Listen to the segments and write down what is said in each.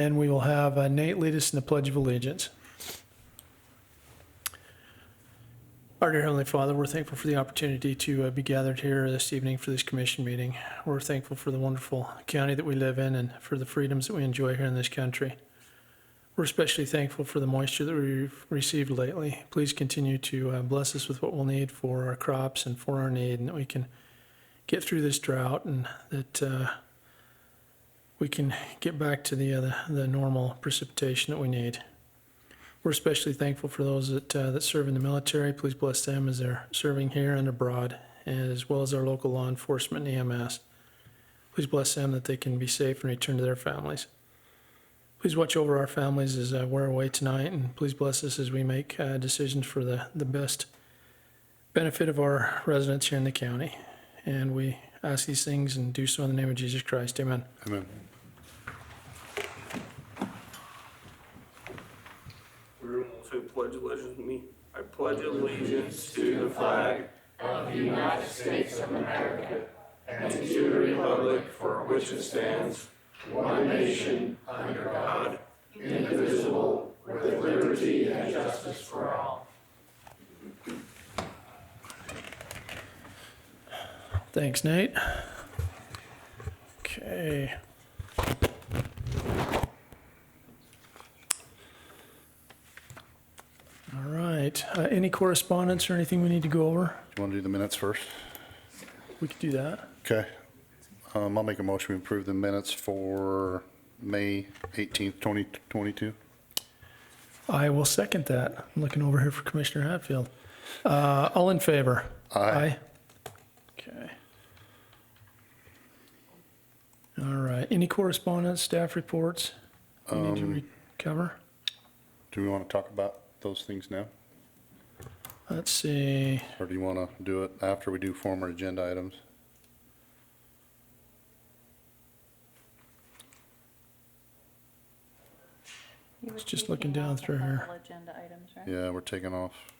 And we will have Nate lead us in the Pledge of Allegiance. Our dear Heavenly Father, we're thankful for the opportunity to be gathered here this evening for this commission meeting. We're thankful for the wonderful county that we live in and for the freedoms that we enjoy here in this country. We're especially thankful for the moisture that we've received lately. Please continue to bless us with what we'll need for our crops and for our need, and that we can get through this drought and that we can get back to the normal precipitation that we need. We're especially thankful for those that serve in the military. Please bless them as they're serving here and abroad, as well as our local law enforcement and EMS. Please bless them that they can be safe and return to their families. Please watch over our families as we're away tonight, and please bless us as we make decisions for the best benefit of our residents here in the county. And we ask these things and do so in the name of Jesus Christ. Amen. Amen. Everyone will say pledge allegiance to me. I pledge allegiance to the flag of the United States of America and to the republic for which it stands, one nation under God, indivisible, with liberty and justice for all. Thanks, Nate. Okay. All right. Any correspondence or anything we need to go over? Do you want to do the minutes first? We could do that. Okay. I'll make a motion to approve the minutes for May 18th, 2022. I will second that. I'm looking over here for Commissioner Hatfield. All in favor? Aye. Okay. All right. Any correspondence, staff reports we need to recover? Do we want to talk about those things now? Let's see. Or do you want to do it after we do former agenda items? It's just looking down through here. Agenda items, right? Yeah, we're taking off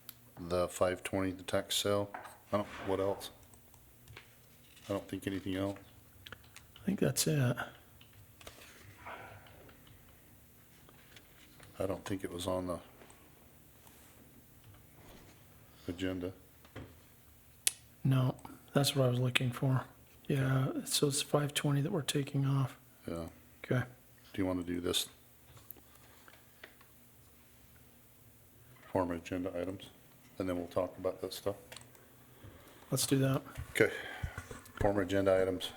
the 520, the tax sale. What else? I don't think anything else. I think that's it. I don't think it was on the agenda. No, that's what I was looking for. Yeah, so it's 520 that we're taking off. Yeah. Okay. Do you want to do this? Former agenda items, and then we'll talk about that stuff. Let's do that. Okay. Former agenda items.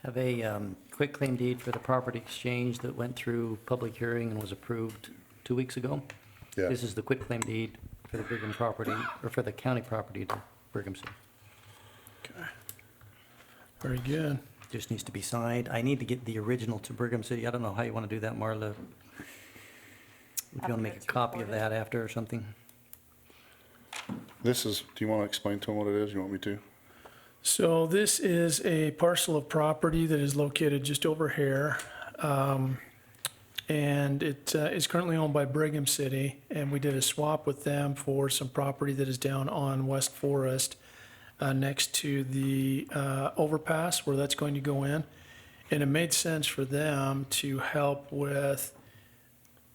Have a quick claim deed for the property exchange that went through public hearing and was approved 2 weeks ago. Yeah. This is the quick claim deed for the Brigham property, or for the county property to Brigham City. Okay. Very good. Just needs to be signed. I need to get the original to Brigham City. I don't know how you want to do that, Marla. If you want to make a copy of that after or something. This is, do you want to explain to them what it is? You want me to? So this is a parcel of property that is located just over here. And it is currently owned by Brigham City, and we did a swap with them for some property that is down on West Forest next to the overpass where that's going to go in. And it made sense for them to help with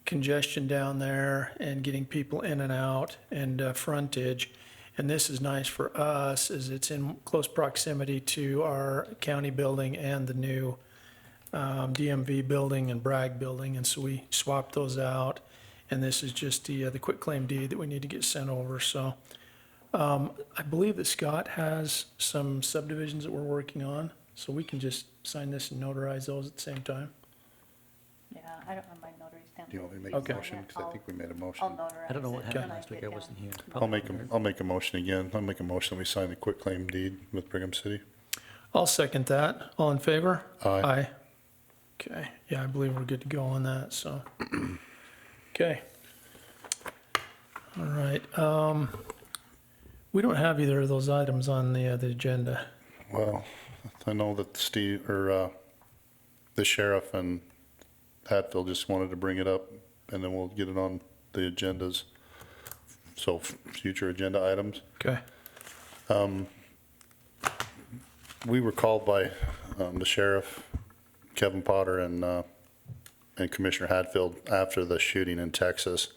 congestion down there and getting people in and out and frontage. And this is nice for us as it's in close proximity to our county building and the new DMV building and Bragg building. And so we swapped those out. And this is just the quitclaim deed that we need to get sent over. So I believe that Scott has some subdivisions that we're working on. So we can just sign this and notarize those at the same time. Yeah, I don't have my notary stamp. Do you want me to make Okay. a motion? Because I think we made a I'll motion. notarize I don't know what it happened when I last week. get I down. wasn't here. I'll make a motion again. I'll make a motion that we sign the quitclaim deed with Brigham City. I'll second that. All in favor? Aye. Okay, yeah, I believe we're good to go on that, so. Okay. All right, we don't have either of those items on the agenda. Well, I know that Steve, or the sheriff and Hatfield just wanted to bring it up, and then we'll get it on the agendas. So future agenda items. Okay, We were called by the sheriff, Kevin Potter, and and Commissioner Hadfield after the shooting in Texas.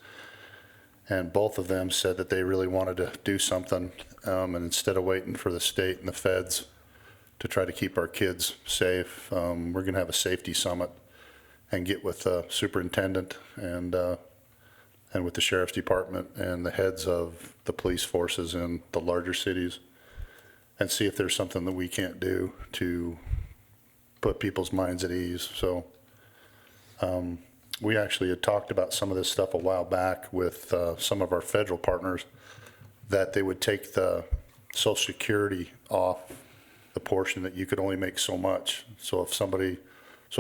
And both of them said that they really wanted to do something, and instead of waiting for the state and the feds to try to keep our kids safe, we're gonna have a safety summit and get with the superintendent and with the sheriff's department and the heads of the police forces in the larger cities and see if there's something that we can't do to put people's minds at ease. So we actually had talked about some of this stuff a while back with some of our federal partners, that they would take the Social Security off the portion that you could only make so much. So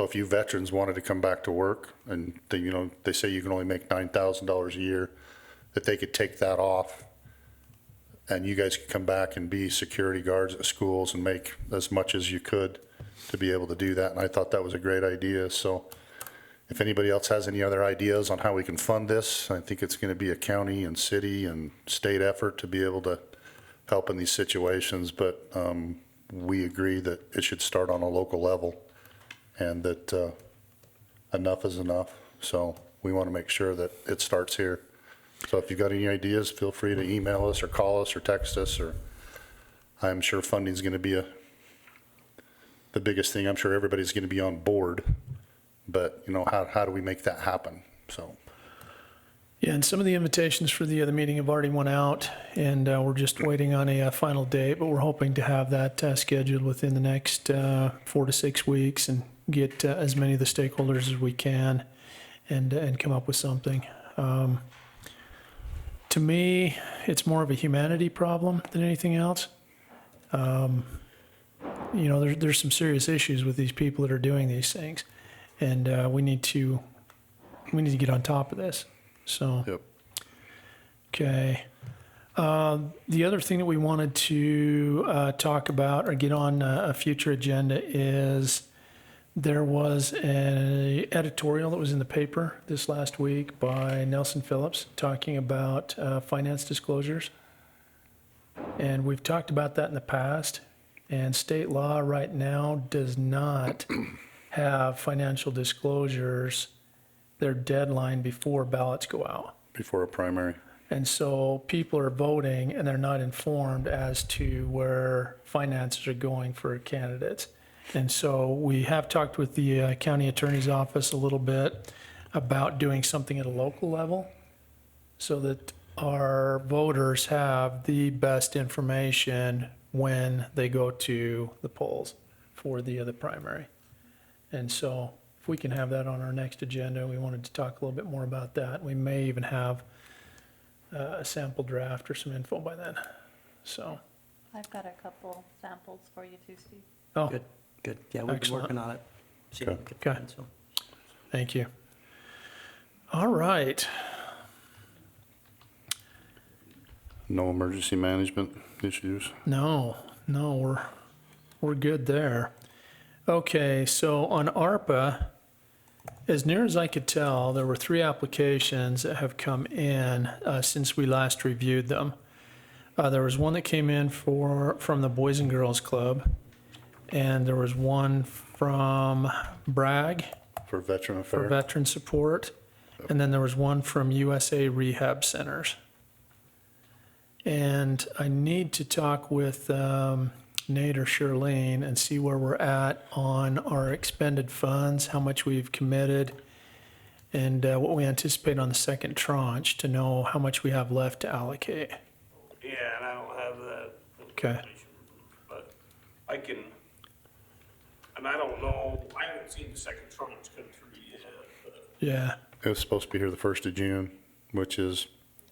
if you veterans wanted to come back to work and they say you can only make $9,000 a year, that they could take that off and you guys could come back and be security guards at schools and make as much as you could to be able to do that. And I thought that was a great idea. So if anybody else has any other ideas on how we can fund this, I think it's going to be a county and city and state effort to be able to help in these situations. But we agree that it should start on a local level and that enough is enough. So we want to make sure that it starts here. So if you've got any ideas, feel free to email us or call us or text us, or I'm sure funding is going to be the biggest thing. I'm sure everybody's going to be on board, but how do we make that happen? So. Yeah, and some of the invitations for the other meeting have already went out, and we're just waiting on a final date, but we're hoping to have that scheduled within the next 4 to 6 weeks and get as many of the stakeholders as we can and come up with something. To me, it's more of a humanity problem than anything else. There's some serious issues with these people that are doing these things, and we need to get on top of this. So, Yep. Okay. The other thing that we wanted to talk about or get on a future agenda is there was an editorial that was in the paper this last week by Nelson Phillips talking about finance disclosures. And we've talked about that in the past. And state law right now does not have financial disclosures, their deadline before ballots go out. Before a primary. And so people are voting and they're not informed as to where finances are going for candidates. And so we have talked with the county attorney's office a little bit about doing something at a local level so that our voters have the best information when they go to the polls for the primary. And so if we can have that on our next agenda, we wanted to talk a little bit more about that. We may even have a sample draft or some info by then. So, I've got a couple samples for you too, Steve. oh, Good. Yeah, we've been Excellent. working on it. See if we can get Okay. done, so. thank you. All right. No emergency management issues. No, we're good there. Okay, so on ARPA, as near as I could tell, there were 3 applications that have come in since we last reviewed them. There was one that came in from the Boys and Girls Club, and there was one from Bragg For veteran for affairs. veteran support, and then there was one from USA Rehab Centers. And I need to talk with Nate or Charlene and see where we're at on our expended funds, how much we've committed, and what we anticipate on the second tranche to know how much we have left to allocate. Yeah, and I don't have that Okay. information, but I can, and I don't know, I haven't seen the second tranche come through yet, but Yeah, It was supposed to be here the 1st of June, which is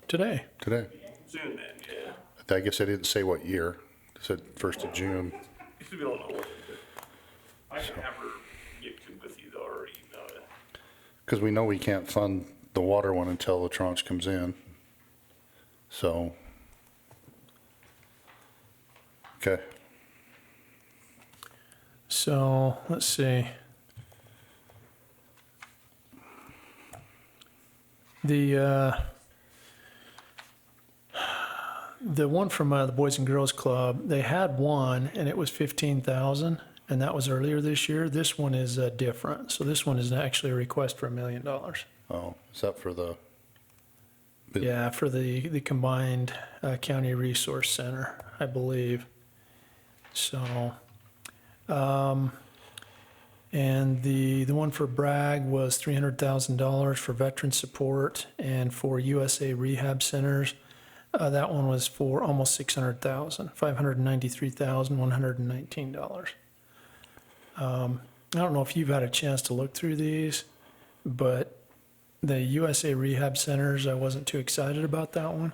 today. today. soon then, yeah. I guess I didn't say what year. It said 1st of June. We don't know what, I can have her get with you though, or email you. Because we know we can't fund the water one until the tranche comes in. So. Okay. So, let's see. The one from the Boys and Girls Club, they had one and it was 15,000, and that was earlier this year. This one is different. So this one is actually a request for $1 million. Oh, is that for the? Yeah, for the combined county resource center, I believe. So, and the one for Bragg was $300,000 for veteran support, and for USA Rehab Centers, that one was for almost $600,000, $593,119. I don't know if you've had a chance to look through these, but the USA Rehab Centers, I wasn't too excited about that one.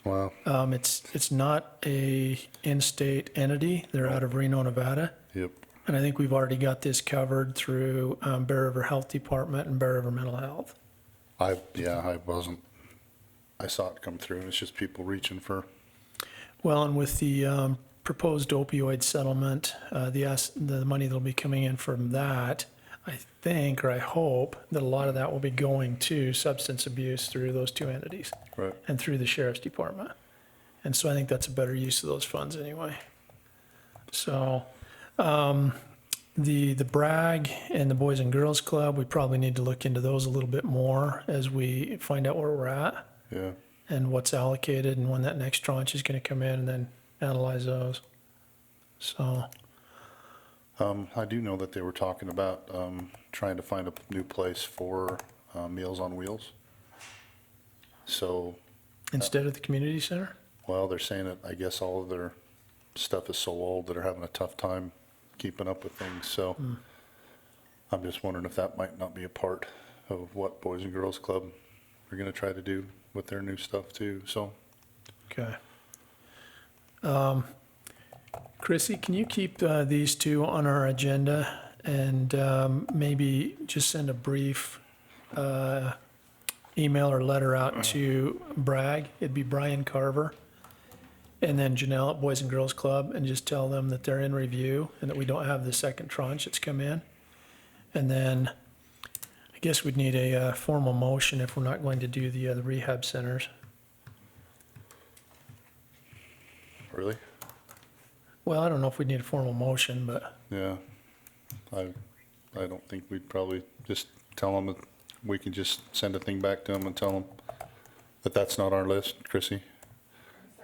Wow. It's not a in-state entity. They're out of Reno, Nevada. Yep. And I think we've already got this covered through Bear River Health Department and Bear River Mental Health. I saw it come through, and it's just people reaching for, Well, and with the proposed opioid settlement, the money that'll be coming in from that, I think, or I hope, that a lot of that will be going to substance abuse through those two entities right, and through the sheriff's department. And so I think that's a better use of those funds anyway. So, the Bragg and the Boys and Girls Club, we probably need to look into those a little bit more as we find out where we're at yeah. and what's allocated and when that next tranche is gonna come in, and then analyze those. So, I do know that they were talking about, trying to find a new place for, Meals on Wheels. So, instead of the community center? well, they're saying that, I guess all of their stuff is so old that they're having a tough time keeping up with things, so I'm just wondering if that might not be a part of what Boys and Girls Club are gonna try to do with their new stuff too, so. Okay. Chrissy, can you keep these two on our agenda and maybe just send a brief email or letter out to Bragg? It'd be Brian Carver. And then Janelle at Boys and Girls Club, and just tell them that they're in review and that we don't have the second tranche that's come in. And then I guess we'd need a formal motion if we're not going to do the rehab centers. Really? Well, I don't know if we need a formal motion, but Yeah. I don't think we'd probably just tell them that we can just send a thing back to them and tell them that that's not our list, Chrissy.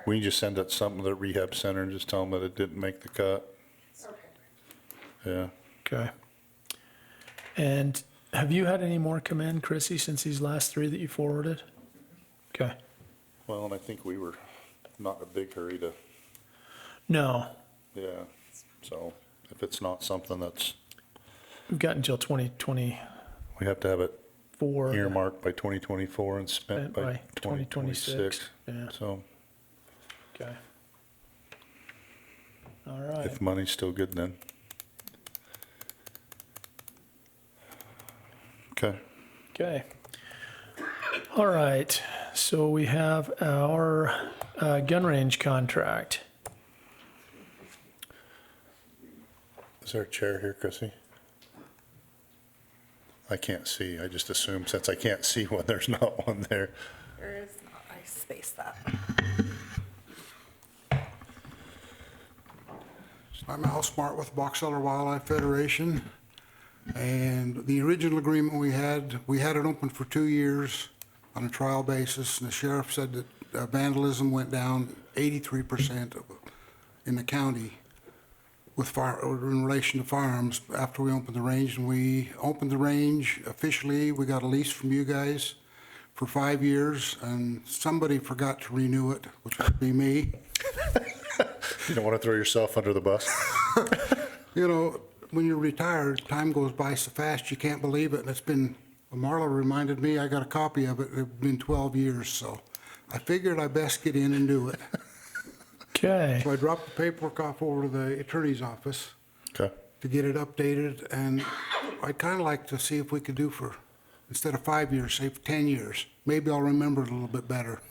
We can just send it something to the rehab center and just tell them that it didn't make the cut. Yeah. okay. And have you had any more come in, Chrissy, since these last three that you forwarded? Okay. Well, and I think we were not in a big hurry to, No, yeah. So if it's not something that's, we've got until 2024. we have to have it earmarked by 2024 and spent by 2026. Yeah, So okay. All right. if money's still good then. Okay. Okay. All right, so we have our gun range contract. Is there a chair here, Chrissy? I can't see. I just assume since I can't see when there's not one there. There is not, I spaced that. I'm Al Smart with Box Elder Wildlife Federation. And the original agreement we had it open for 2 years on a trial basis. And the sheriff said that vandalism went down 83% in the county with in relation to firearms after we opened the range. And we opened the range officially. We got a lease from you guys for 5 years, and somebody forgot to renew it, which would be me. You don't want to throw yourself under the bus? You know, when you're retired, time goes by so fast, you can't believe it. And it's been, Marla reminded me, I got a copy of it. It's been 12 years, so I figured I best get in and do it. Okay, So I dropped the paperwork off over to the attorney's office Okay. to get it updated. And I'd kind of like to see if we could do for, instead of 5 years, say for 10 years. Maybe I'll remember it a little bit better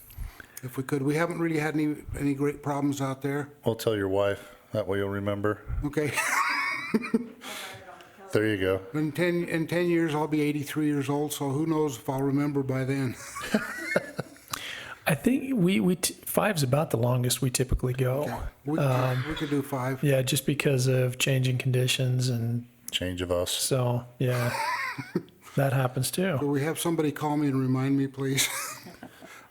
if we could. We haven't really had any great problems out there. I'll tell your wife. That way you'll remember. Okay. There you go. In 10 years, I'll be 83 years old, so who knows if I'll remember by then. I think five's about the longest we typically go. We could do 5. Yeah, just because of changing conditions, and Change of us. so, yeah, that happens too. Could we have somebody call me and remind me, please?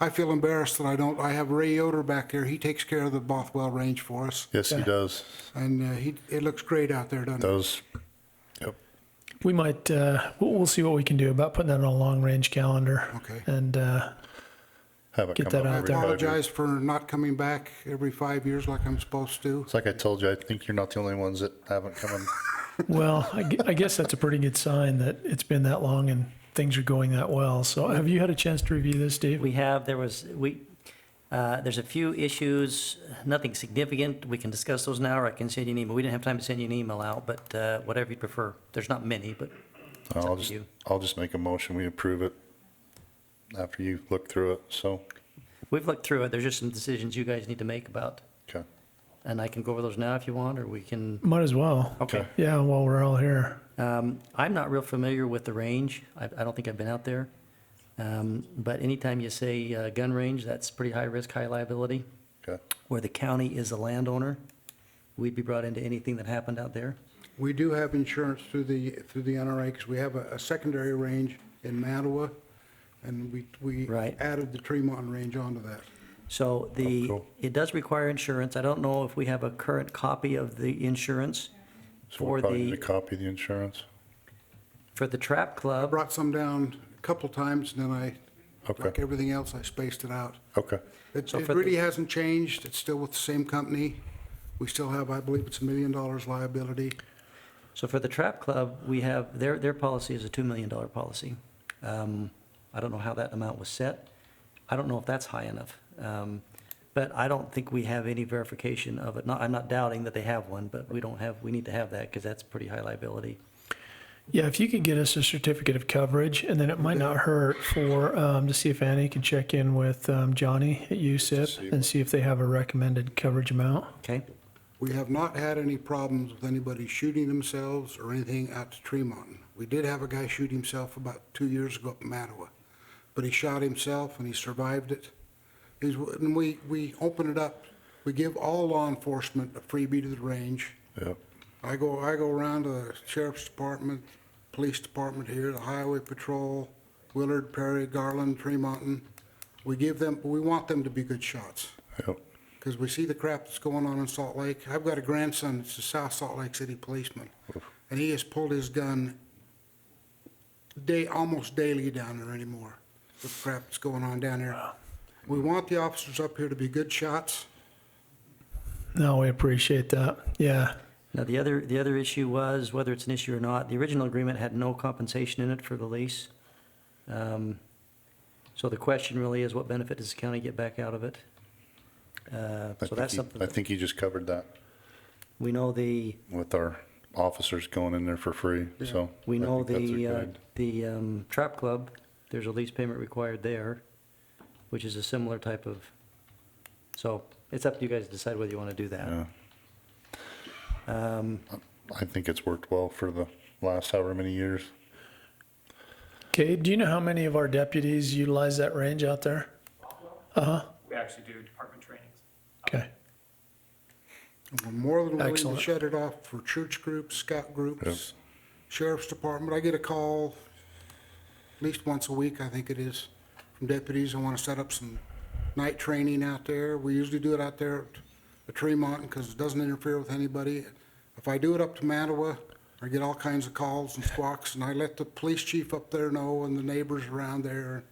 I feel embarrassed that I have Ray Yoder back there. He takes care of the Bothwell Range for us. Yes, he Yeah. does. And it looks great out there, doesn't it? Does. Yep. We might, we'll see what we can do about putting that on a long-range calendar. Okay. And, Have it Get come that up I out every there. 5 years. apologize for not coming back every 5 years like I'm supposed to. It's like I told you, I think you're not the only ones that haven't come in. well, I guess that's a pretty good sign that it's been that long and things are going that well. So have you had a chance to review this, Steve? We have, there's a few issues, nothing significant. We can discuss those now, or I can send you an email. We didn't have time to send you an email out, but whatever you prefer. There's not many, but it's up to you. I'll just make a motion, we approve it after you look through it, so, We've looked through it. There's just some decisions you guys need to make about, okay. and I can go over those now if you want, or we can, Might as well. okay. Yeah, while we're all here. I'm not real familiar with the range. I don't think I've been out there. But anytime you say gun range, that's pretty high risk, high liability. Okay. Where the county is a landowner, we'd be brought into anything that happened out there. We do have insurance through the NRA because we have a secondary range in Mattawa, and we Right. added the Tremont range onto that. So cool. it does require insurance. I don't know if we have a current copy of the insurance So for we'll probably need the, a copy of the insurance. for the trap I club. brought some down a couple times, and then Okay. like everything else, I spaced it out. Okay, It So it for the- really hasn't changed. It's still with the same company. We still have, I believe it's $1 million liability. So for the trap club, we have, their policy is a $2 million policy. I don't know how that amount was set. I don't know if that's high enough. But I don't think we have any verification of it. I'm not doubting that they have one, but we need to have that because that's pretty high liability. Yeah, if you could get us a certificate of coverage, and then it might not hurt for, to see if Annie can check in with Johnny at USIP and see if they have a recommended coverage amount. Okay? We have not had any problems with anybody shooting themselves or anything out to Tremont. We did have a guy shoot himself about 2 years ago up in Mattawa, but he shot himself and he survived it. And we open it up, we give all law enforcement a freebie to the range. yep, I go around to the sheriff's department, police department here, the highway patrol, Willard, Perry, Garland, Tremonton. We want them to be good shots. yep, Because we see the crap that's going on in Salt Lake. I've got a grandson that's a South Salt Lake City policeman, and he has pulled his gun almost daily down there anymore with the crap that's going on down there. We want the officers up here to be good shots. No, we appreciate that. Yeah. Now, the other issue was, whether it's an issue or not, the original agreement had no compensation in it for the lease. So the question really is, what benefit does the county get back out of it? So that's something, I think you just covered that we know with our officers going in there for free, so. we I know think that's a the good- trap club, there's a lease payment required there, which is a similar type of, so it's up to you guys to decide whether you want to do that. Yeah. I think it's worked well for the last however many years. Okay, do you know how many of our deputies utilize that range out there? We actually do department trainings. Okay. We're more than willing to Excellent. shut it off for church groups, scout groups, sheriff's department. I get a call at least once a week, I think it is, from deputies. I want to set up some night training out there. We usually do it out there at Tremont because it doesn't interfere with anybody. If I do it up to Mattawa, I get all kinds of calls and squawks, and I let the police chief up there know and the neighbors around there.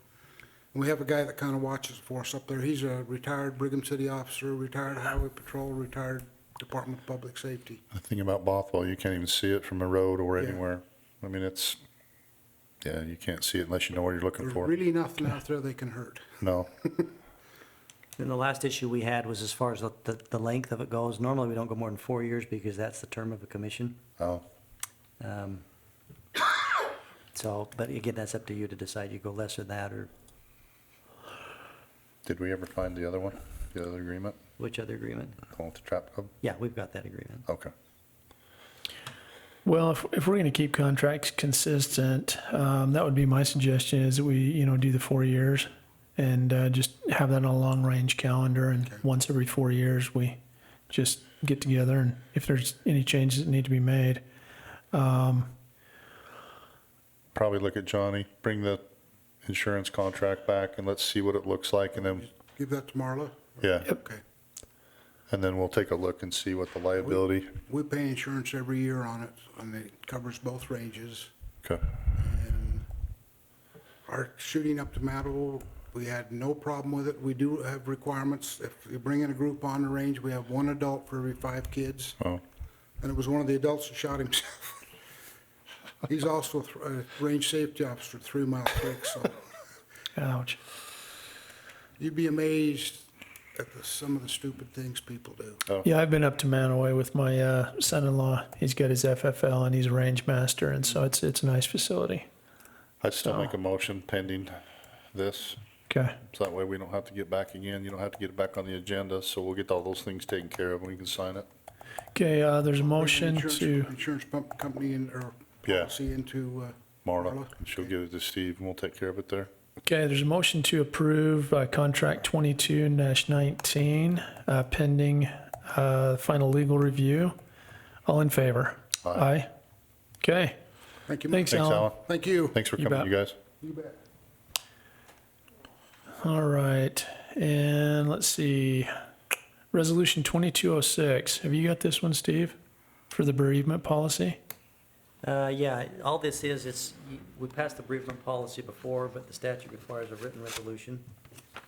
And we have a guy that kind of watches for us up there. He's a retired Brigham City officer, retired highway patrol, retired Department of Public Safety. The thing about Bothwell, you can't even see it from a road or Yeah. anywhere. I mean, you can't see it unless you know what you're looking There's for. really nothing out there they can hurt. No, And the last issue we had was as far as the length of it goes. Normally, we don't go more than 4 years because that's the term of a commission. oh, So, but again, that's up to you to decide. You go less than that, or did we ever find the other one, the other agreement, which other agreement? going with the trap club? Yeah, we've got that agreement. Okay, Well, if we're going to keep contracts consistent, that would be my suggestion is that we, do the 4 years and just have that on a long-range calendar. And once every 4 years, we just get together, and if there's any changes that need to be made. Probably look at Johnny, bring the insurance contract back, and let's see what it looks like, and then, Give that to Marla? yeah, Okay. and then we'll take a look and see what the liability, We pay insurance every year on it, and it covers both ranges. okay, And our shooting up to Matto, we had no problem with it. We do have requirements. If you bring in a group on the range, we have 1 adult for every 5 kids. oh, And it was one of the adults that shot himself. He's also a range safety officer at 3 Mile Creek, so Ouch. you'd be amazed at some of the stupid things people do. Yeah, I've been up to Manaway with my son-in-law. He's got his FFL, and he's a range master, and so it's a nice facility. I'd still So- make a motion pending this, Okay. so that way we don't have to get back again, you don't have to get it back on the agenda, so we'll get all those things taken care of and we can sign it. Okay, there's a motion Insurance- to, Insurance pump company or Yeah. policy into, Marla, she'll give it to Steve, and we'll take care of it there. okay, there's a motion to approve contract 22-19 pending final legal review. All in favor? Aye. Okay, thank you. thanks, Thanks, Alan. Alan. Thank you. Thanks for You coming, bet. you guys. You bet. All right, and let's see. Resolution 2206. Have you got this one, Steve, for the bereavement policy? Yeah, all this is, we passed the bereavement policy before, but the statute requires a written resolution.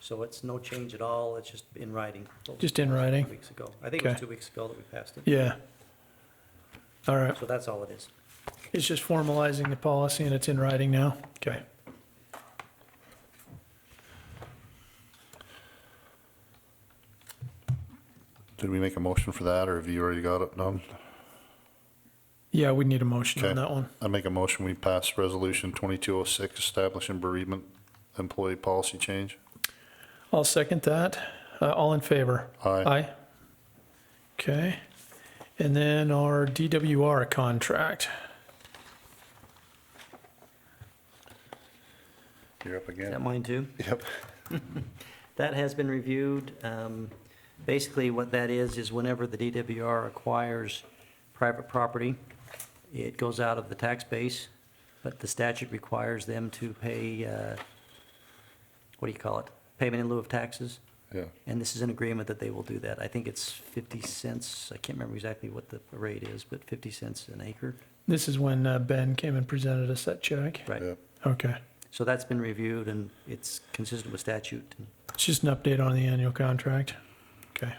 So it's no change at all, it's just in writing. Just in writing? 2 weeks ago. I think it was Okay. 2 weeks ago that we passed it. Yeah. All right, So that's all it is. it's just formalizing the policy and it's in writing now? Okay. Did we make a motion for that, or have you already got it done? Yeah, we need a motion on Okay. that one. I make a motion, we pass resolution 2206, establishing bereavement employee policy change. I'll second that. All in favor? Aye. Aye. Okay. And then our DWR contract. You're up Is that again. mine too? Yep. That has been reviewed. Basically, what that is whenever the DWR acquires private property, it goes out of the tax base, but the statute requires them to pay, what do you call it? Payment in lieu of taxes. Yeah, And this is an agreement that they will do that. I think it's 50 cents, I can't remember exactly what the rate is, but 50 cents an acre. This is when Ben came and presented us that check? Right. yeah. Okay. So that's been reviewed and it's consistent with statute. It's just an update on the annual contract. Okay.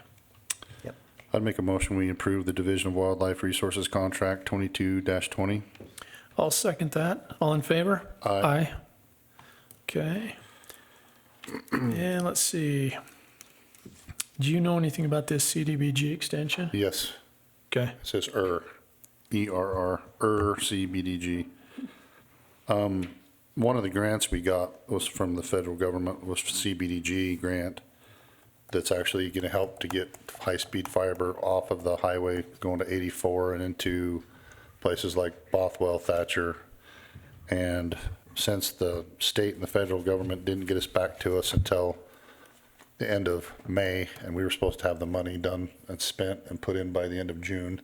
Yep. I'd make a motion, we approve the Division of Wildlife Resources contract 22-20. I'll second that. All in favor? Aye. Okay. And let's see. Do you know anything about this CDBG extension? Yes, Okay. it says ERR, CBDG. One of the grants we got was from the federal government, was CBDG grant that's actually going to help to get high-speed fiber off of the highway going to 84 and into places like Bothwell, Thatcher. And since the state and the federal government didn't get us back to us until the end of May, and we were supposed to have the money done and spent and put in by the end of June,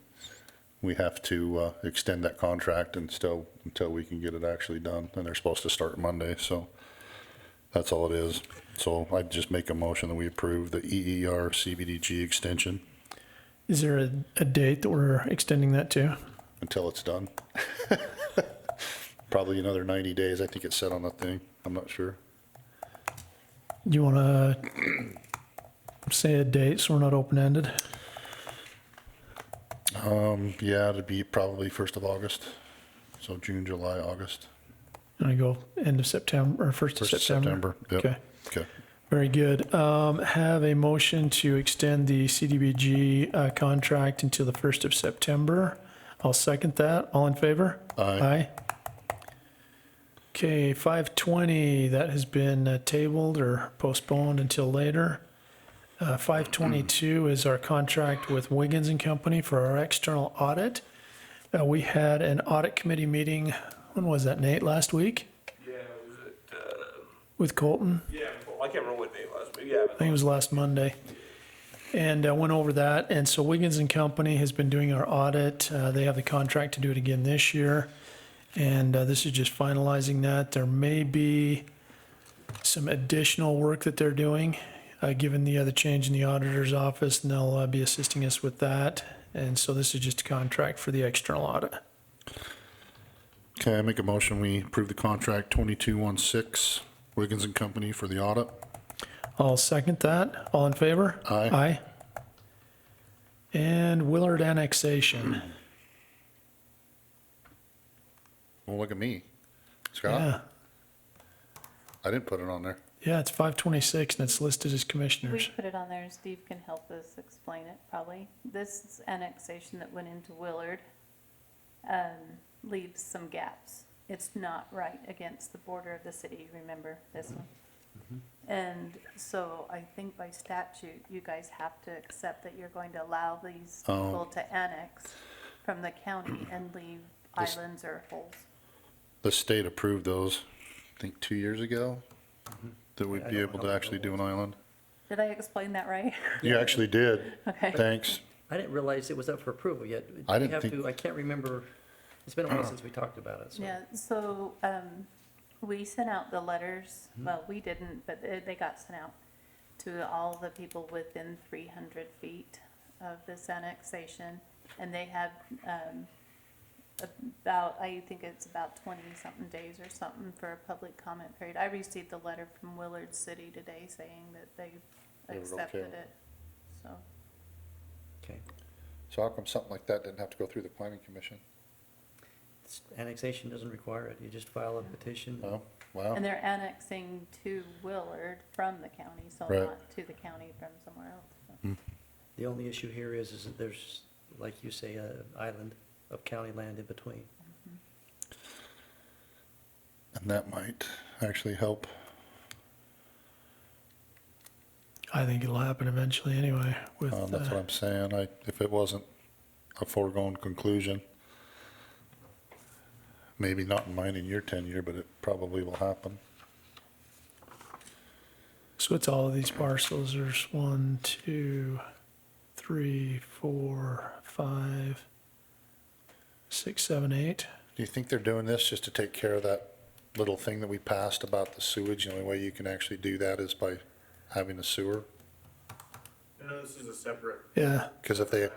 we have to extend that contract until we can get it actually done, and they're supposed to start Monday, so that's all it is. So I'd just make a motion that we approve the EER CBDG extension Is there a date that we're extending that to? until it's done. Probably another 90 days, I think it said on the thing, I'm not sure. Do you want to say a date so we're not open-ended? Yeah, it'd be probably 1st of August, so June, July, August. And I go end of September, or 1st of 1st of September? Yep. Okay, Okay. very good. Have a motion to extend the CDBG contract until the 1st of September. I'll second that. All in favor? Aye. Okay, 520, that has been tabled or postponed until later. 522 is our contract with Wiggins and Company for our external audit. We had an audit committee meeting, when was that, Nate, last week? Yeah, was it, with Colton. Yeah, well, I can't remember what day it was, but yeah. I think it was last Monday. And went over that. And so Wiggins and Company has been doing our audit. They have the contract to do it again this year. And this is just finalizing that. There may be some additional work that they're doing, given the change in the auditor's office, and they'll be assisting us with that. And so this is just a contract for the external audit. Okay, I make a motion, we approve the contract 2216 Wiggins and Company for the audit. I'll second that. All in favor? Aye. Aye. And Willard annexation. Well, look at me. Scott, Yeah, I didn't put it on there. yeah, it's 526 and it's listed as We commissioners. put it on there, and Steve can help us explain it probably. This annexation that went into Willard leaves some gaps. It's not right against the border of the city, remember this one? And so I think by statute, you guys have to accept that you're going to allow these Oh. people to annex from the county and leave This- islands or holes. The state approved those, I think 2 years ago, that I we'd don't be know able how to that actually do an island. Did I explain that right? You actually did. Okay. Thanks. I didn't realize it was up for approval yet. I We didn't have think- to- I can't remember, it's been a while since we talked about it, so. Yeah, so, we sent out the letters, well, we didn't, but they got sent out to all the people within 300 feet of this annexation. And they had, about, I think it's about 20-something days or something for a public comment period. I received a letter from Willard City today saying that they They were okay accepted with it, so. Okay. So how come something like that didn't have to go through the planning commission? Annexation doesn't require it. You just file a petition. Oh, wow. And they're annexing to Willard from the county, so Right. not to the county from somewhere else. So. The only issue here is that there's, like you say, an island of county land in between. And that might actually help. I think it'll happen eventually anyway with, That's what I'm saying. If it wasn't a foregone conclusion, maybe not in mine in your tenure, but it probably will happen. so it's all of these parcels. There's 1, 2, 3, 4, 5, 6, 7, 8. Do you think they're doing this just to take care of that little thing that we passed about the sewage? The only way you can actually do that is by having a sewer? No, this is a separate Yeah, Because landowner.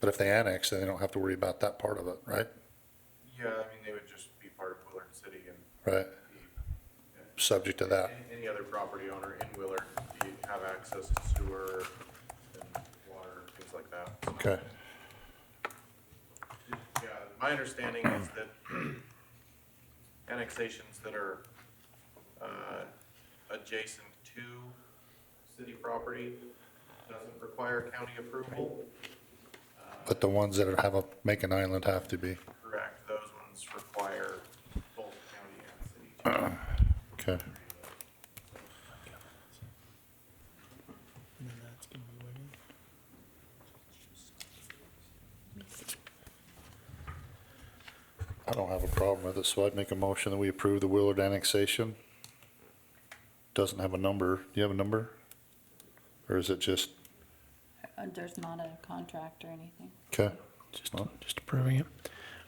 if they annex, then they don't have to worry about that part of it, right? Yeah, I mean, they would just be part of Willard City and Right, be, subject to that. any other property owner in Willard, you have access to sewer and water, things like that. Okay, Yeah, my understanding is that annexations that are, adjacent to city property doesn't require county approval. but the ones that make an island have to be. Correct, those ones require both county and city. Okay. I don't have a problem with it, so I'd make a motion that we approve the Willard annexation. Doesn't have a number. Do you have a number? Or is it just, There's not a contract or anything. okay? just approving it.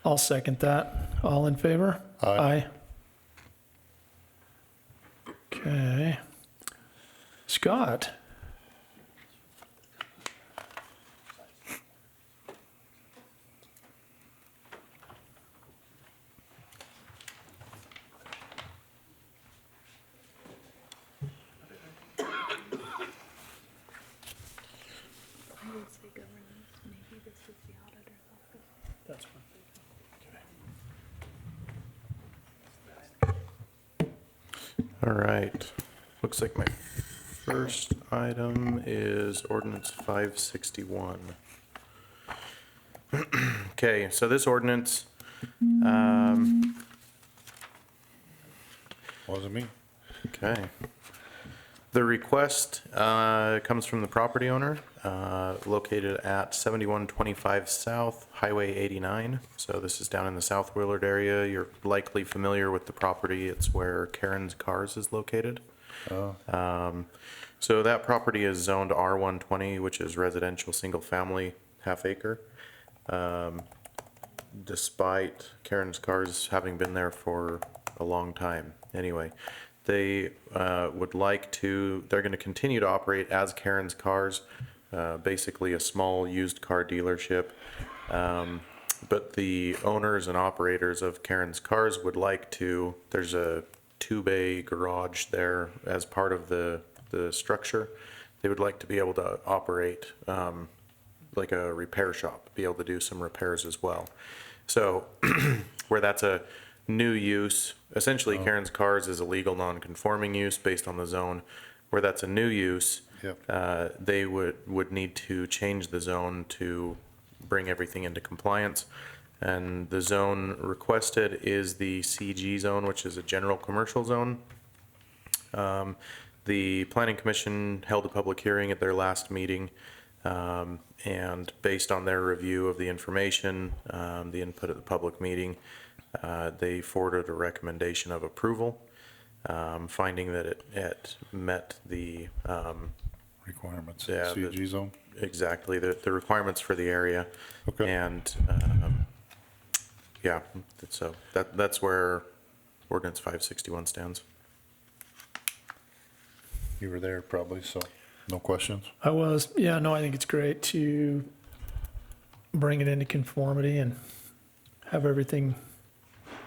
I'll second that. All in favor? Aye. Okay. Scott? I would say governance, maybe this is the auditor's office. That's fine. All right. Looks like my first item is ordinance 561. Okay, so this ordinance, Wasn't me. okay. The request comes from the property owner located at 7125 South Highway 89. So this is down in the South Willard area. You're likely familiar with the property. It's where Karen's Cars is located. So that property is zoned R120, which is residential, single family, half acre. Despite Karen's Cars having been there for a long time. Anyway, they would like to, they're going to continue to operate as Karen's Cars, basically a small used car dealership. But the owners and operators of Karen's Cars would like to, there's a 2-bay garage there as part of the structure. They would like to be able to operate like a repair shop, be able to do some repairs as well. So where that's a new use, essentially Karen's Cars is a legal non-conforming use based on the zone. Where that's a new use, they would need to change the zone to bring everything into compliance. And the zone requested is the CG zone, which is a general commercial zone. The Planning Commission held a public hearing at their last meeting, and based on their review of the information, the input at the public meeting, they forwarded a recommendation of approval, finding that it met the Requirements, Yeah, CG zone? exactly the requirements for the area. Okay. And yeah, so that's where ordinance 561 stands. You were there probably, so no questions? I was, yeah, no, I think it's great to bring it into conformity and have everything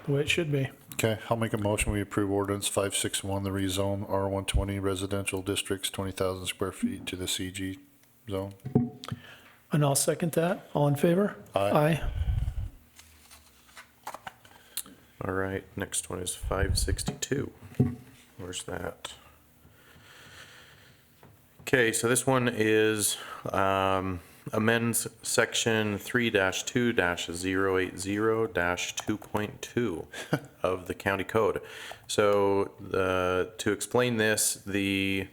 the way it should be. Okay, I'll make a motion, we approve ordinance 561, the rezone R120 residential districts, 20,000 square feet to the CG zone. And I'll second that. All in favor? Aye. All right, next one is 562. Where's that? Okay, so this one is amends section 3-2-080-2.2 of the county code. So to explain this, the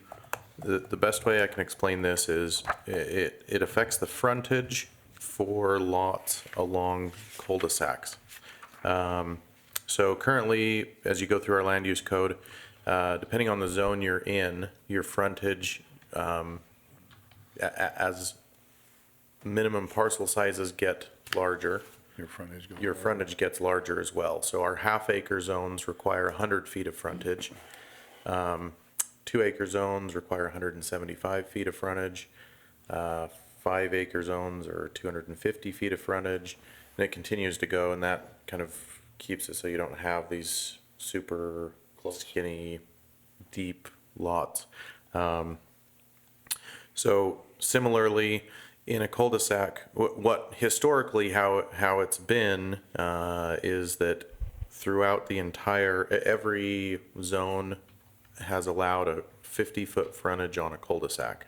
best way I can explain this is it affects the frontage for lots along cul-de-sacs. So currently, as you go through our land use code, depending on the zone you're in, your frontage, as minimum parcel sizes get larger, your frontage gets larger as well. So our half-acre zones require 100 feet of frontage. 2-acre zones require 175 feet of frontage. 5-acre zones are 250 feet of frontage, and it continues to go, and that kind of keeps it so you don't have these super skinny, deep lots. So similarly, in a cul-de-sac, what historically how it's been is that throughout the every zone has allowed a 50-foot frontage on a cul-de-sac.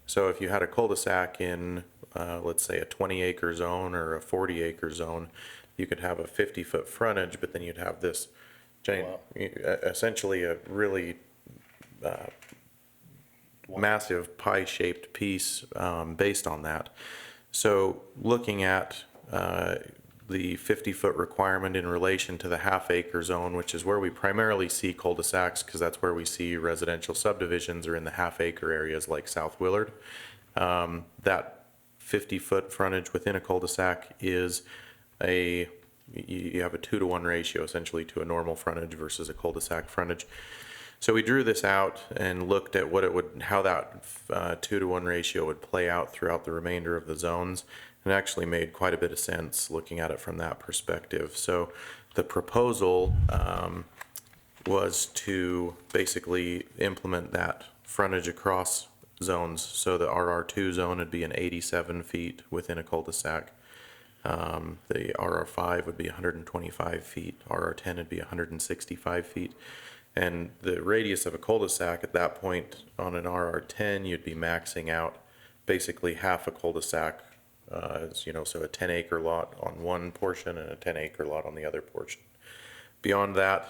So if you had a cul-de-sac in, let's say, a 20-acre zone or a 40-acre zone, you could have a 50-foot frontage, but then you'd have this giant, essentially a really massive pie-shaped piece based on that. So looking at the 50-foot requirement in relation to the half-acre zone, which is where we primarily see cul-de-sacs, because that's where we see residential subdivisions or in the half-acre areas like South Willard. That 50-foot frontage within a cul-de-sac is you have a 2-to-1 ratio essentially to a normal frontage versus a cul-de-sac frontage. So we drew this out and looked at how that 2-to-1 ratio would play out throughout the remainder of the zones, and it actually made quite a bit of sense looking at it from that perspective. So the proposal was to basically implement that frontage across zones. So the RR2 zone would be an 87 feet within a cul-de-sac. The RR5 would be 125 feet. RR10 would be 165 feet. And the radius of a cul-de-sac at that point on an RR10, you'd be maxing out basically half a cul-de-sac, so a 10-acre lot on one portion and a 10-acre lot on the other portion. Beyond that,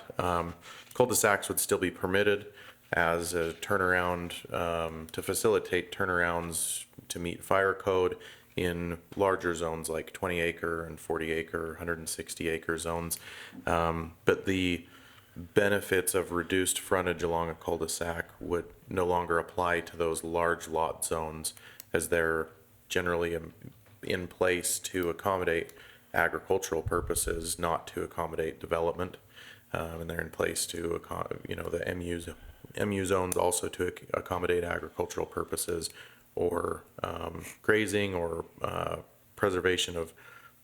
cul-de-sacs would still be permitted as a turnaround, to facilitate turnarounds to meet fire code in larger zones like 20 acre and 40 acre, 160 acre zones. But the benefits of reduced frontage along a cul-de-sac would no longer apply to those large lot zones, as they're generally in place to accommodate agricultural purposes, not to accommodate development. And they're in place to, the MU zones also to accommodate agricultural purposes, or grazing, or preservation of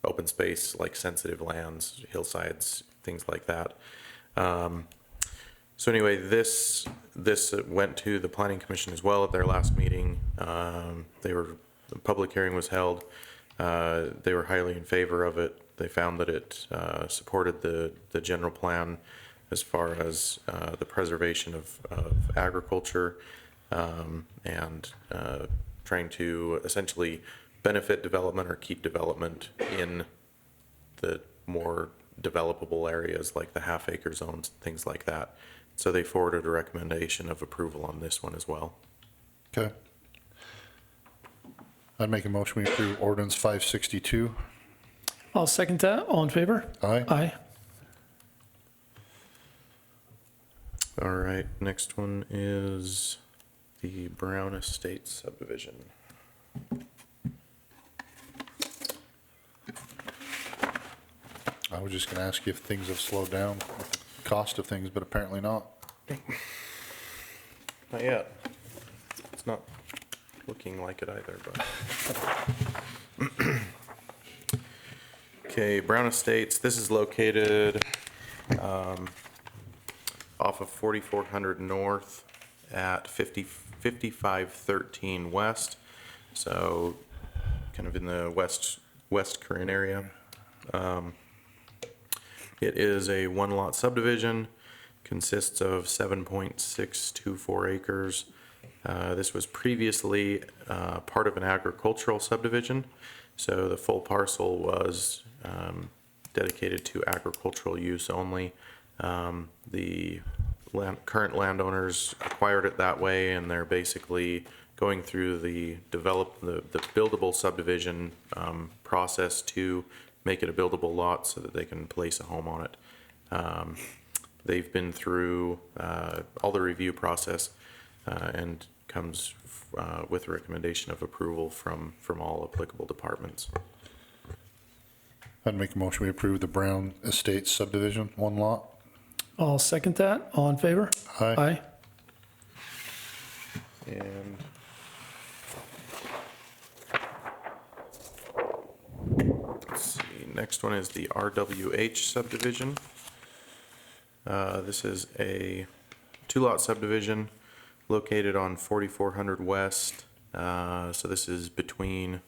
open space like sensitive lands, hillsides, things like that. So anyway, this went to the Planning Commission as well at their last meeting. The public hearing was held. They were highly in favor of it. They found that it supported the general plan as far as the preservation of agriculture, and trying to essentially benefit development or keep development in the more developable areas like the half-acre zones, things like that. So they forwarded a recommendation of approval on this one as well. Okay. I'd make a motion we approve ordinance 562. I'll second that. All in favor? Aye. Aye. All right, next one is the Brown Estates subdivision. I was just gonna ask you if things have slowed down, with the cost of things, but apparently not. Not yet. It's not looking like it either, but. Okay, Brown Estates, this is located off of 4400 North at 5513 West. So kind of in the West Corinne area. It is a one-lot subdivision, consists of 7.624 acres. This was previously part of an agricultural subdivision, so the full parcel was dedicated to agricultural use only. The current landowners acquired it that way, and they're basically going through the buildable subdivision process to make it a buildable lot so that they can place a home on it. They've been through all the review process and comes with a recommendation of approval from all applicable departments. I'd make a motion we approve the Brown Estates subdivision, one lot. I'll second that. All in favor? Aye. Aye. And let's see, next one is the RWH subdivision. This is a two-lot subdivision located on 4400 West. So this is between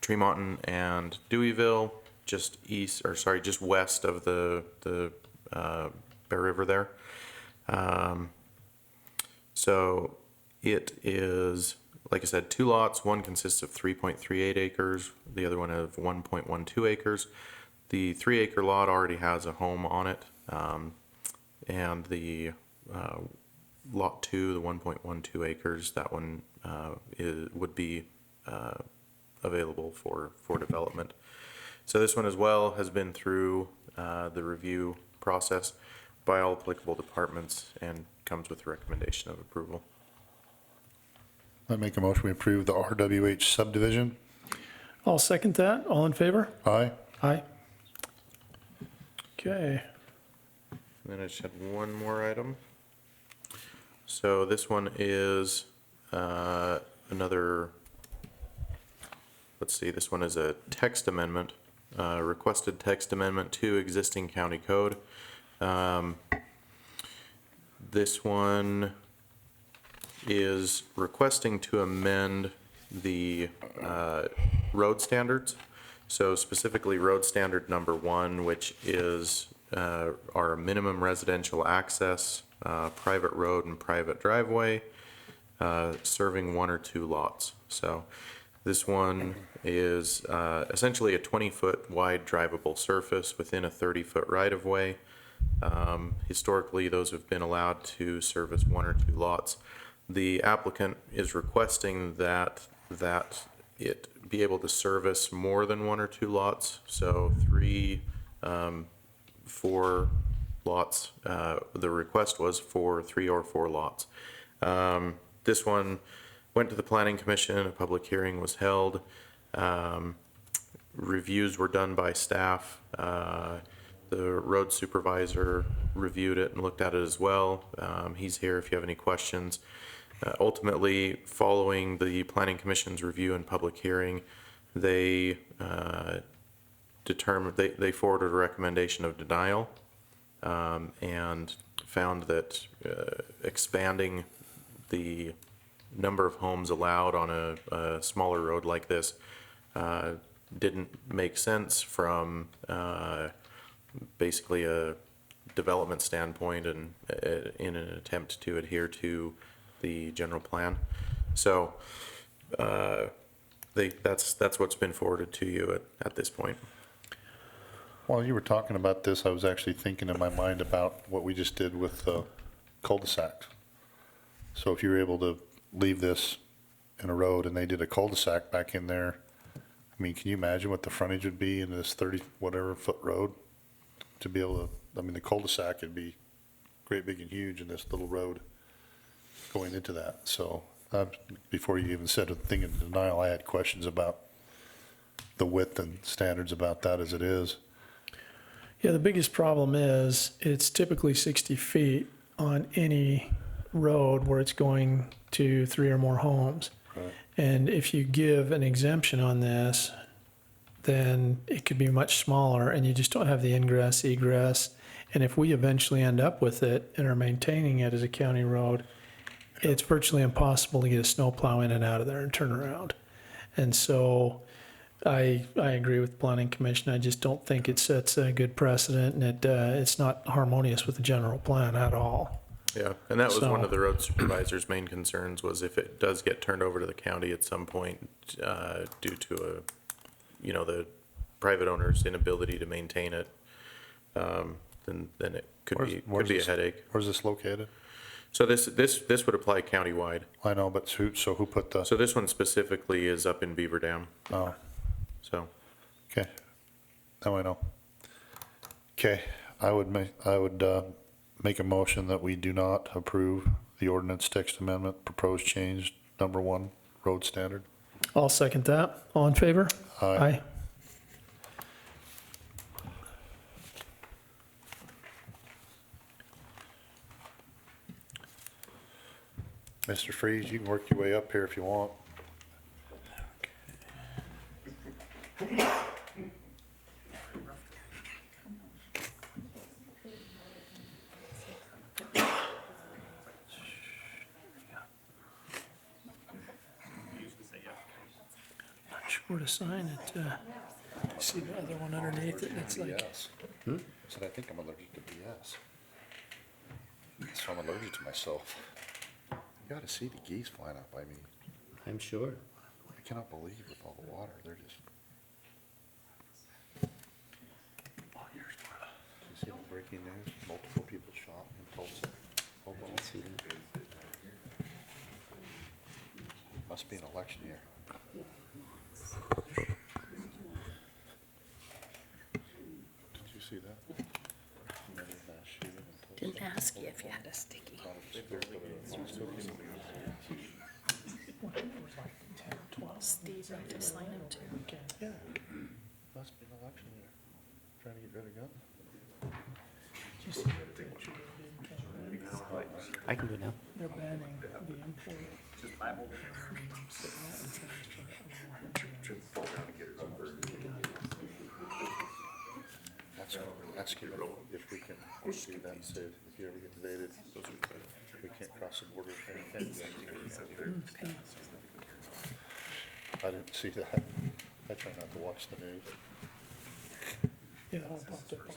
Tremonton and Deweyville, just west of the Bear River there. So it is, like I said, two lots. One consists of 3.38 acres, the other one of 1.12 acres. The 3-acre lot already has a home on it, and the lot 2, the 1.12 acres, that one would be available for development. So this one as well has been through the review process by all applicable departments and comes with a recommendation of approval. I'd make a motion we approve the RWH subdivision. I'll second that. All in favor? Aye. Aye. Okay. And then I just had one more item. So this one is another, let's see, this one is a text amendment, requested text amendment to existing county code. This one is requesting to amend the road standards. So specifically road standard number 1, which is our minimum residential access, private road and private driveway, serving 1 or 2 lots. So this one is essentially a 20-foot wide drivable surface within a 30-foot right-of-way. Historically, those have been allowed to service 1 or 2 lots. The applicant is requesting that it be able to service more than 1 or 2 lots, so 3, 4 lots. The request was for 3 or 4 lots. This one went to the Planning Commission, a public hearing was held. Reviews were done by staff. The road supervisor reviewed it and looked at it as well. He's here if you have any questions. Ultimately, following the Planning Commission's review and public hearing, they determined, they forwarded a recommendation of denial, and found that expanding the number of homes allowed on a smaller road like this didn't make sense from basically a development standpoint and in an attempt to adhere to the general plan. So that's what's been forwarded to you at this point. While you were talking about this, I was actually thinking in my mind about what we just did with cul-de-sacs. So if you were able to leave this in a road and they did a cul-de-sac back in there, I mean, can you imagine what the frontage would be in this 30 whatever foot road? To be able to, I mean, the cul-de-sac would be great, big and huge in this little road going into that. So before you even said a thing in denial, I had questions about the width and standards about that as it is. Yeah, the biggest problem is it's typically 60 feet on any road where it's going to 3 or more homes. Right. And if you give an exemption on this, then it could be much smaller and you just don't have the ingress, egress. And if we eventually end up with it and are maintaining it as a county road, it's virtually impossible to get a snowplow in and out of there and turn around. And so I agree with the Planning Commission. I just don't think it sets a good precedent, and it's not harmonious with the general plan at all. Yeah, and that was So- one of the road supervisor's main concerns, was if it does get turned over to the county at some point, due to the private owner's inability to maintain it, then it could be a headache. Where's this located? So this would apply countywide. I know, but so who put the, So this one specifically is up in Beaver Dam, oh, so. okay. Now I know. Okay, I would make a motion that we do not approve the ordinance text amendment proposed change number 1, road standard. I'll second that. All in favor? Aye. Mr. Freeze, you can work your way up here if you want. Not sure where to sign it. See the other one underneath it? It's like, BS. Said I think I'm allergic to BS. So I'm allergic to myself. You gotta see the geese flying up by me. I'm sure. I cannot believe with all the water, they're just. You see the breaking news? Multiple people shot in Tulsa. Hold on. Must be an election year. Did you see that? Another mass shooting in Tulsa. Didn't ask you if you had a sticky. Steve need to sign him too. Yeah. Must be an election year. Trying to get rid of guns. I can do it now. they're banning the import. That's good. If we can see that and say, if you ever get invaded, we can't cross the border. I didn't see that. I try not to watch the news. Yeah, that one popped up on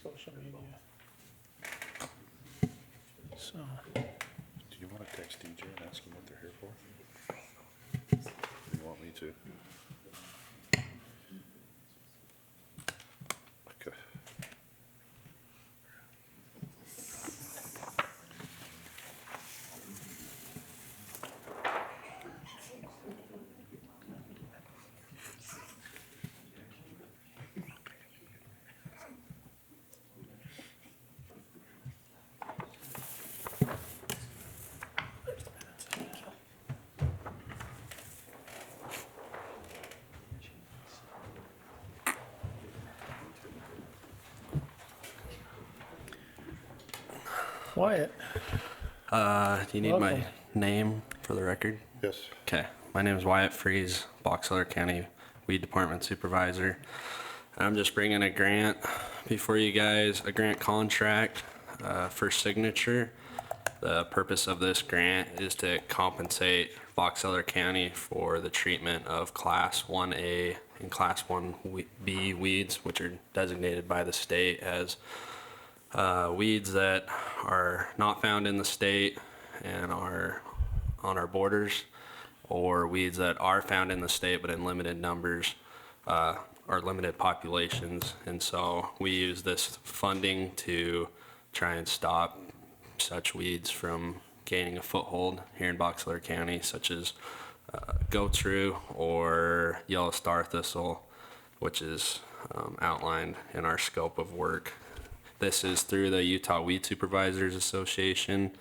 social media. So, Do you want to text DJ and ask him what they're here for? Do you want me to? Okay. Wyatt, Do you need my Welcome. name for the record? Yes. Okay, my name is Wyatt Freeze, Box Elder County Weed Department Supervisor. I'm just bringing a grant before you guys, a grant contract for signature. The purpose of this grant is to compensate Box Elder County for the treatment of Class 1A and Class 1B weeds, which are designated by the state as weeds that are not found in the state and are on our borders, or weeds that are found in the state but in limited numbers or limited populations. And so we use this funding to try and stop such weeds from gaining a foothold here in Box Elder County, such as goat's rue or yellow star thistle, which is outlined in our scope of work. This is through the Utah Weed Supervisors Association,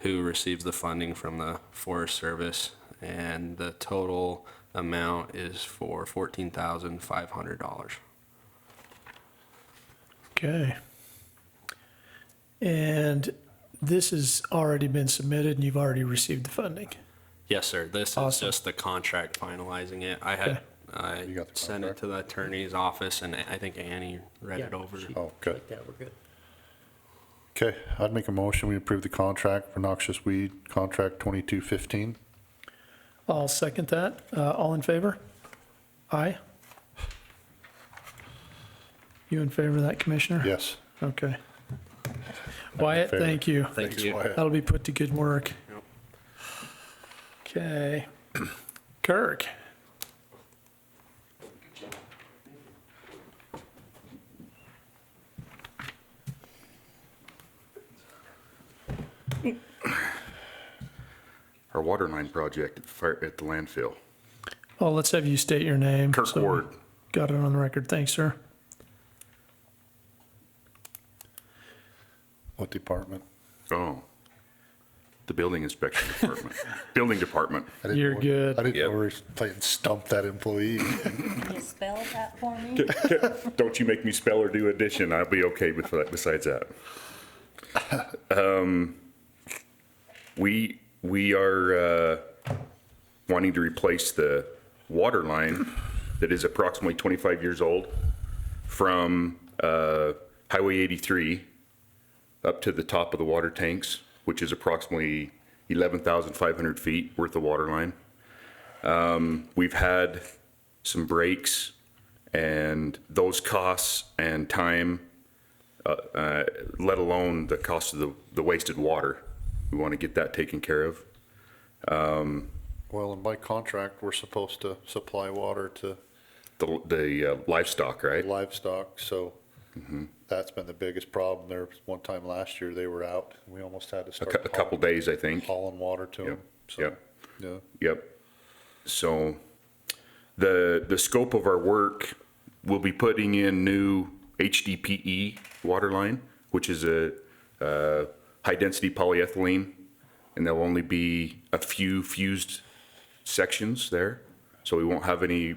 who receives the funding from the Forest Service, and the total amount is for $14,500. okay. And this has already been submitted and you've already received the funding? Yes, sir. This is Awesome. just the contract finalizing it. I Okay. had I You got the sent it contract? to the attorney's office, and I think Annie read it over. Oh, good. Like that, we're good. Okay, I'd make a motion, we approve the contract for noxious weed, contract 2215. I'll second that. All in favor? Aye. You in favor of that, Commissioner? Yes. Okay. Wyatt, favor. thank you. Thank you. Wyatt. That'll be put to good work. Yep. Okay. Kirk, Our water line project at the fire, at the landfill. oh, let's have you state your name. Kirk so- Ward. Got it on the record. Thanks, sir. What department? Oh, the building inspection department, building department. I didn't You're know- good. I didn't know Yep. we were playing stump that employee. Can you spell that for me? Don't you make me spell or do addition. I'll be okay with that. Besides that, we are wanting to replace the water line that is approximately 25 years old from Highway 83 up to the top of the water tanks, which is approximately 11,500 feet worth of water line. We've had some breaks, and those costs and time, let alone the cost of the wasted water, we want to get that taken care of. Well, and by contract, we're supposed to supply water to The livestock, right? livestock, so that's been the biggest problem. There was one time last year, they were out, and we almost had to A start couple days, I think. hauling water to them. Yep. Yeah. Yep. So the scope of our work, we'll be putting in new HDPE water line, which is a high-density polyethylene, and there'll only be a few fused sections there. So we won't have any,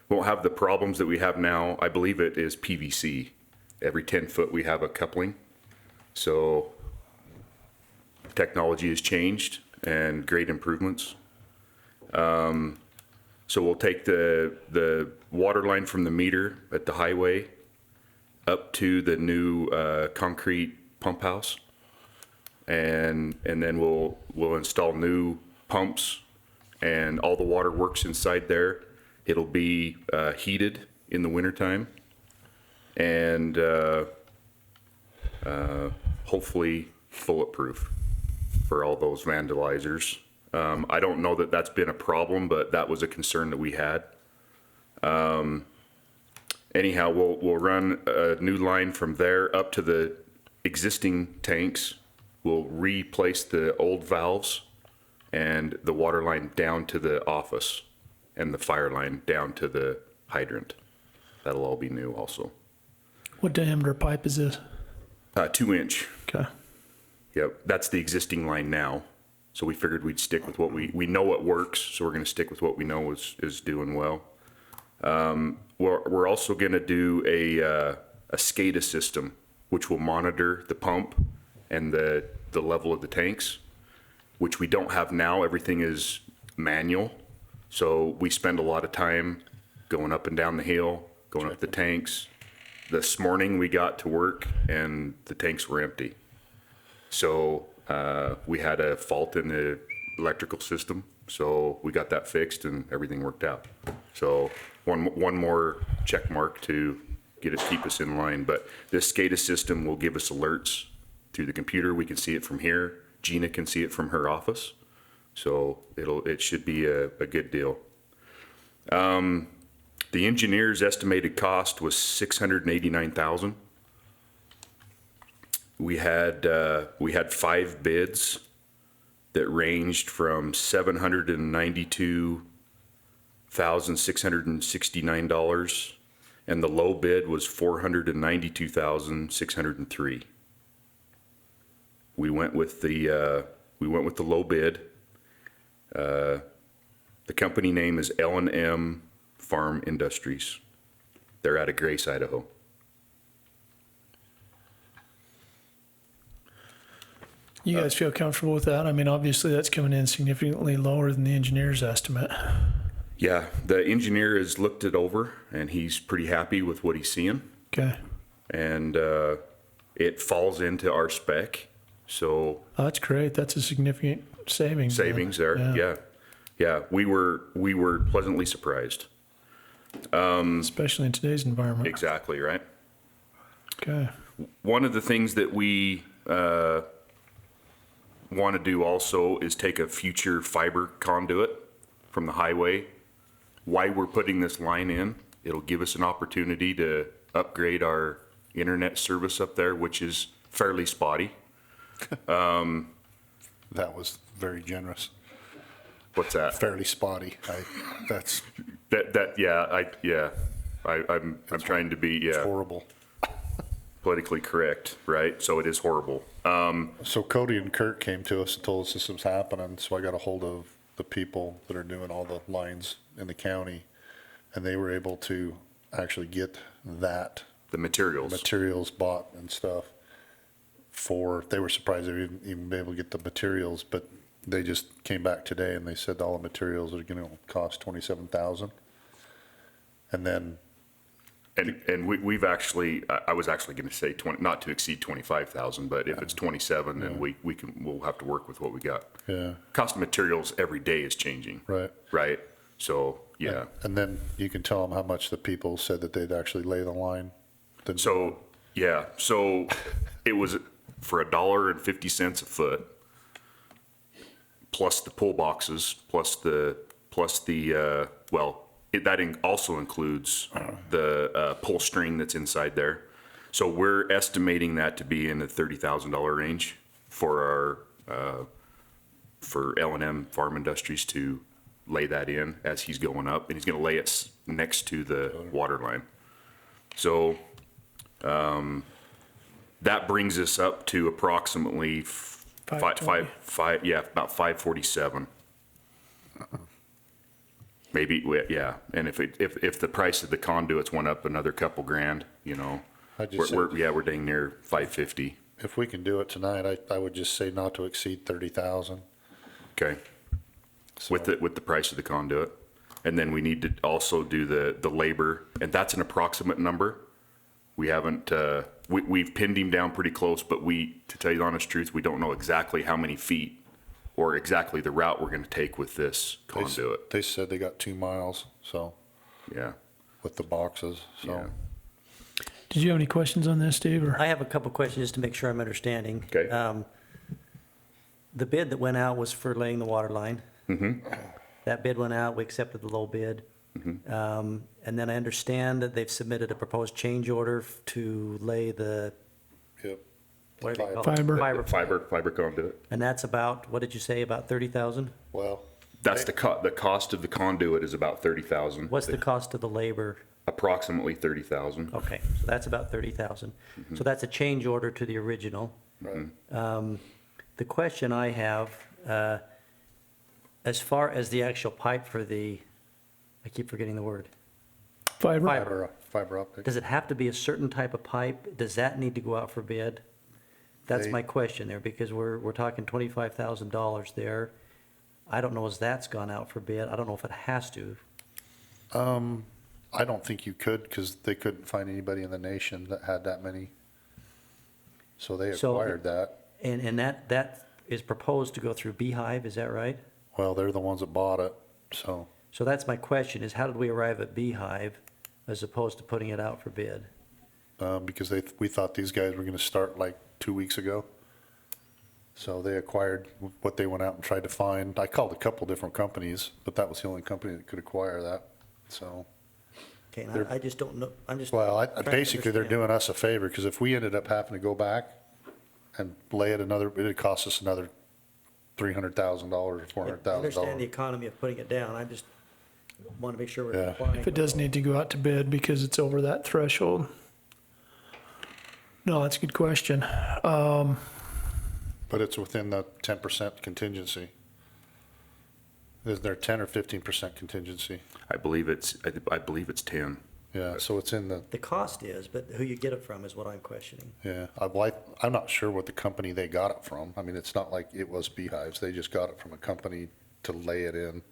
won't have the problems that we have now. I believe it is PVC. Every 10 foot, we have a coupling. So technology has changed and great improvements. So we'll take the water line from the meter at the highway up to the new concrete pump house. And then we'll install new pumps, and all the water works inside there. It'll be heated in the wintertime, and hopefully bulletproof for all those vandalizers. I don't know that that's been a problem, but that was a concern that we had. Anyhow, we'll run a new line from there up to the existing tanks. We'll replace the old valves and the water line down to the office, and the fire line down to the hydrant. That'll all be new also. What diameter pipe is this? 2 inch. Okay. Yep, that's the existing line now. So we figured we'd stick with what we know it works, so we're gonna stick with what we know is doing well. We're also gonna do a SCADA system, which will monitor the pump and the level of the tanks, which we don't have now. Everything is manual. So we spend a lot of time going up and down the hill, going up the tanks. This morning we got to work and the tanks were empty. So we had a fault in the electrical system. So we got that fixed and everything worked out. So one more check mark to keep us in line. But this SCADA system will give us alerts through the computer. We can see it from here. Gina can see it from her office. So it should be a good deal. The engineer's estimated cost was $689,000. We had 5 bids that ranged from $792,669, and the low bid was $492,603. We went with the low bid. The company name is S1R1 Farm Industries. They're out of Grace, Idaho. You guys feel comfortable with that? I mean, obviously that's coming in significantly lower than the engineer's estimate. Yeah, the engineer has looked it over and he's pretty happy with what he's seeing. Okay. And it falls into our spec. So Oh, that's great. That's a significant savings. then. savings there, yeah. We were pleasantly surprised. Especially in today's environment. Exactly, right? Okay. One of the things that we want to do also is take a future fiber conduit from the highway. Why we're putting this line in, it'll give us an opportunity to upgrade our internet service up there, which is fairly spotty. That was very generous. What's that? Fairly spotty. I'm trying to be, It's horrible. politically correct, right? So it is horrible. So Cody and Kurt came to us and told us this was happening, so I got a hold of the people that are doing all the lines in the county, and they were able to actually get the materials bought and stuff they were surprised they were even be able to get the materials, but they just came back today and they said all the materials are gonna cost $27,000. And then And we've actually, I was actually going to say 20, not to exceed 25,000, but if it's 27, then we'll have to work with what we got. Yeah. Cost of materials every day is changing. Right. Right? So, yeah. And then you can tell them how much the people said that they'd actually lay the line. So it was for $1.50 a foot, plus the pull boxes, that also includes the pull string that's inside there. So we're estimating that to be in the $30,000 range for our for L&M Farm Industries to lay that in as he's going up, and he's going to lay it next to the water line. So that brings us up to approximately about 547. Maybe, yeah, and if the price of the conduits went up another couple grand, we're dang near 550. If we can do it tonight, I would just say not to exceed 30,000. Okay. With the price of the conduit, and then we need to also do the labor, and that's an approximate number. We haven't we've pinned him down pretty close, but to tell you the honest truth, we don't know exactly how many feet or exactly the route we're going to take with this conduit. They said they got 2 miles, so. Yeah. With the boxes, so. Yeah. Did you have any questions on this, Steve? Or? I have a couple questions just to make sure I'm understanding. Okay. The bid that went out was for laying the water line. Mm-hmm. That bid went out, we accepted the low bid. Mm-hmm. And then I understand that they've submitted a proposed change order to lay the, Yep. what do they call it? Fiber conduit. And that's about, what did you say, about 30,000? Well. That's the cost of the conduit is about 30,000. What's the cost of the labor? Approximately 30,000. Okay, so that's about 30,000. So that's a change order to the original. Right. The question I have, as far as the actual pipe for I keep forgetting the word. Fiber? Fiber optic. Does it have to be a certain type of pipe? Does that need to go out for bid? That's They- my question there, because we're talking $25,000 there. I don't know if that's gone out for bid. I don't know if it has to. I don't think you could, because they couldn't find anybody in the nation that had that many. So they So- acquired that. And that is proposed to go through Beehive, is that right? Well, they're the ones that bought it, so. So that's my question, is how did we arrive at Beehive as opposed to putting it out for bid? Because we thought these guys were gonna start like 2 weeks ago. So they acquired what they went out and tried to find. I called a couple different companies, but that was the only company that could acquire that, so. Okay, and They're- I just don't know, I'm just. Well, trying to basically, they're understand. doing us a favor, because if we ended up having to go back and lay it it'd cost us another $300,000 or I $400,000. understand the economy of putting it down, I just want to make sure we're Yeah. complying. If it does need to go out to bid because it's over that threshold. No, that's a good question. But it's within the 10% contingency. Is there 10 or 15% contingency? I believe it's 10. Yeah, so it's in the, The cost is, but who you get it from is what I'm questioning. yeah, I'm not sure what the company they got it from. I mean, it's not like it was Beehives. They just got it from a company to lay it in.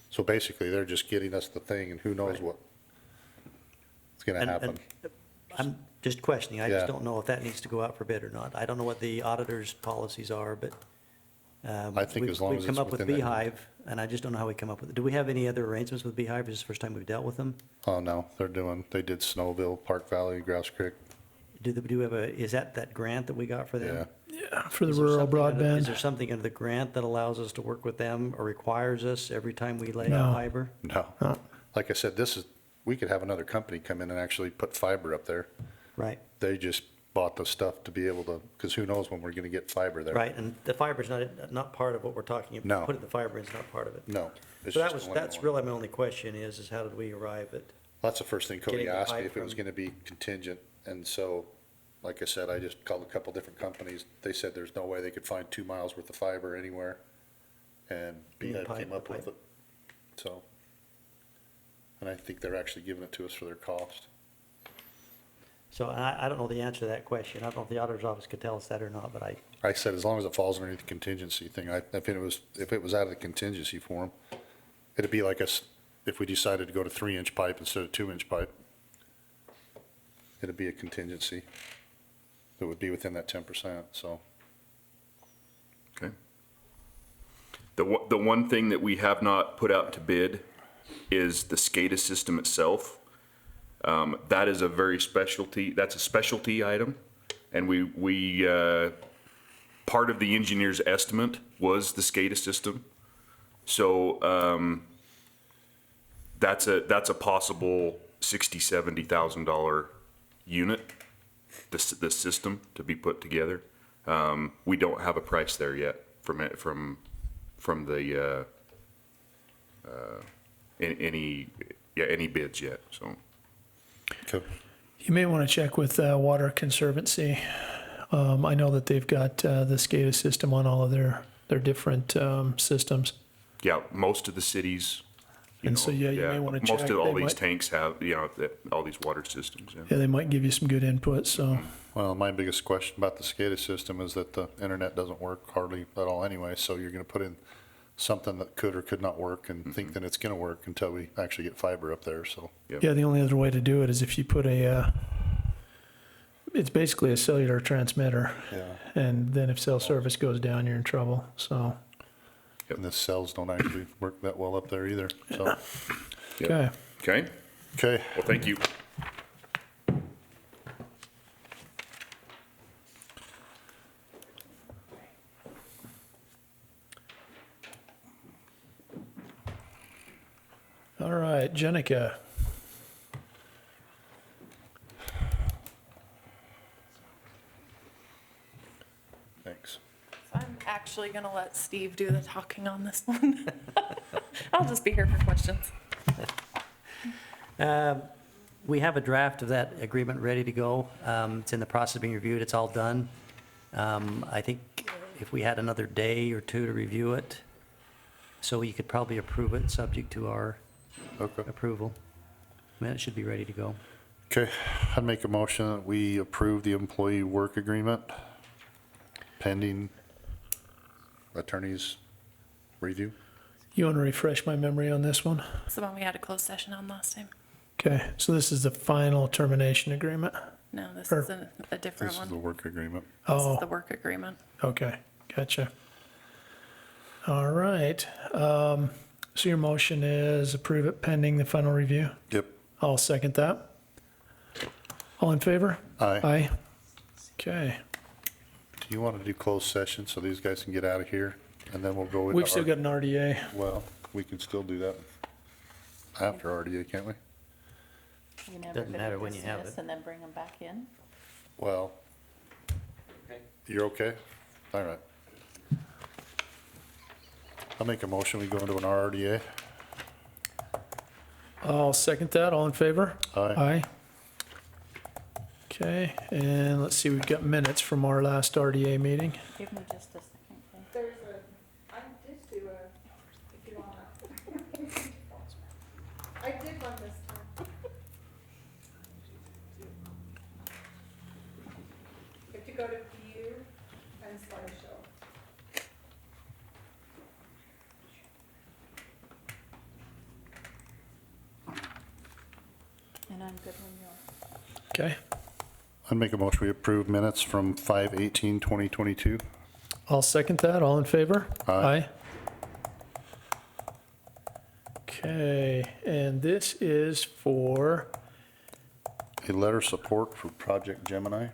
So basically, they're just getting us the thing, and who knows Right. what's gonna And- happen. and I'm just questioning, I just Yeah. don't know if that needs to go out for bid or not. I don't know what the auditor's policies are, but. I think as long as We've it's come up with within that- Beehive, and I just don't know how we come up with it. Do we have any other arrangements with Beehive? Is this the first time we've dealt with them? Oh, no, they did Snowville, Park Valley, Grouse Creek. Do we have is that grant that we got for them? Yeah, Yeah, for the Is there rural something under- Is broadband. there something under the grant that allows us to work with them or requires us every time we lay No. out fiber? no. Like I said, we could have another company come in and actually put fiber up there. Right, They just bought the stuff to be able to, because who knows when we're gonna get fiber there. right, and the fiber's not part of what we're talking about. No. Putting the fiber in is not part of it. No. it's So just that's one. really my only question is how did we arrive at? That's the first thing Cody getting the asked me, pipe if it was from- gonna be contingent, and so, like I said, I just called a couple different companies. They said there's no way they could find 2 miles worth of fiber anywhere, and Beehive pipe, came up the with pipe. it, so. And I think they're actually giving it to us for their cost. So I don't know the answer to that question. I don't know if the auditor's office could tell us that or not, but I said, as long as it falls underneath the contingency thing, if it was out of the contingency form, it'd be like us, if we decided to go to 3-inch pipe instead of 2-inch pipe. It'd be a contingency that would be within that 10%, so. Okay. The one thing that we have not put out to bid is the SCADA system itself. That is that's a specialty item. And part of the engineer's estimate was the SCADA system. So, that's a possible $60,000-$70,000 unit, the system to be put together. We don't have a price there yet from the, any bids yet, so. Okay. You may want to check with Water Conservancy. I know that they've got the SCADA system on all of their different systems. Yeah, most of the cities. And so, yeah, you may wanna Most check. of all They these might- tanks have, all these water systems, yeah. Yeah, they might give you some good input, so. Well, my biggest question about the SCADA system is that the internet doesn't work hardly at all anyway, so you're gonna put in something that could or could not work and think that it's gonna work until we actually get fiber up there, so. Yeah, the only other way to do it is if you put it's basically a cellular transmitter. Yeah. And then if cell service goes down, you're in trouble, so. And the cells don't actually work that well up there either, so. Yep. Okay. Okay, Okay, well, thank you. All right, Jenica. thanks. I'm actually gonna let Steve do the talking on this one. I'll just be here for questions. we have a draft of that agreement ready to go. It's in the process of being reviewed. It's all done. I think if we had another day or two to review it, so you could probably approve it, subject to our Okay. approval. Then it should be ready to go. Okay, I'd make a motion that we approve the employee work agreement pending attorney's review. You want to refresh my memory on this one? It's the one we had a closed session on last time. Okay, so this is the final termination agreement? No, this Or- is a different This is the one. work agreement. This is Oh, the work agreement. okay, gotcha. All right, so your motion is approve it pending the final review? Yep. I'll second that. All in favor? Aye. Aye. Okay, Do you want to do closed session so these guys can get out of here? And then we'll go. we've still got an RDA. Well, we can still do that after RDA, can't we? You never Doesn't could matter when you have dismiss it. And then bring them back in? Well, you're okay? All right. I'll make a motion, we go into an RDA. I'll second that. All in favor? Aye. Aye. Okay, and let's see, we've got minutes from our last RDA meeting. Give me just a second, please. There's a, I did do a, if you wanna. I did one this time. You have to go to view and slideshow. And I'm good when you are. Okay, I'd make a motion, we approve minutes from 5/18/2022. I'll second that. All in favor? Aye. Okay, and this is for, A letter of support for Project Gemini.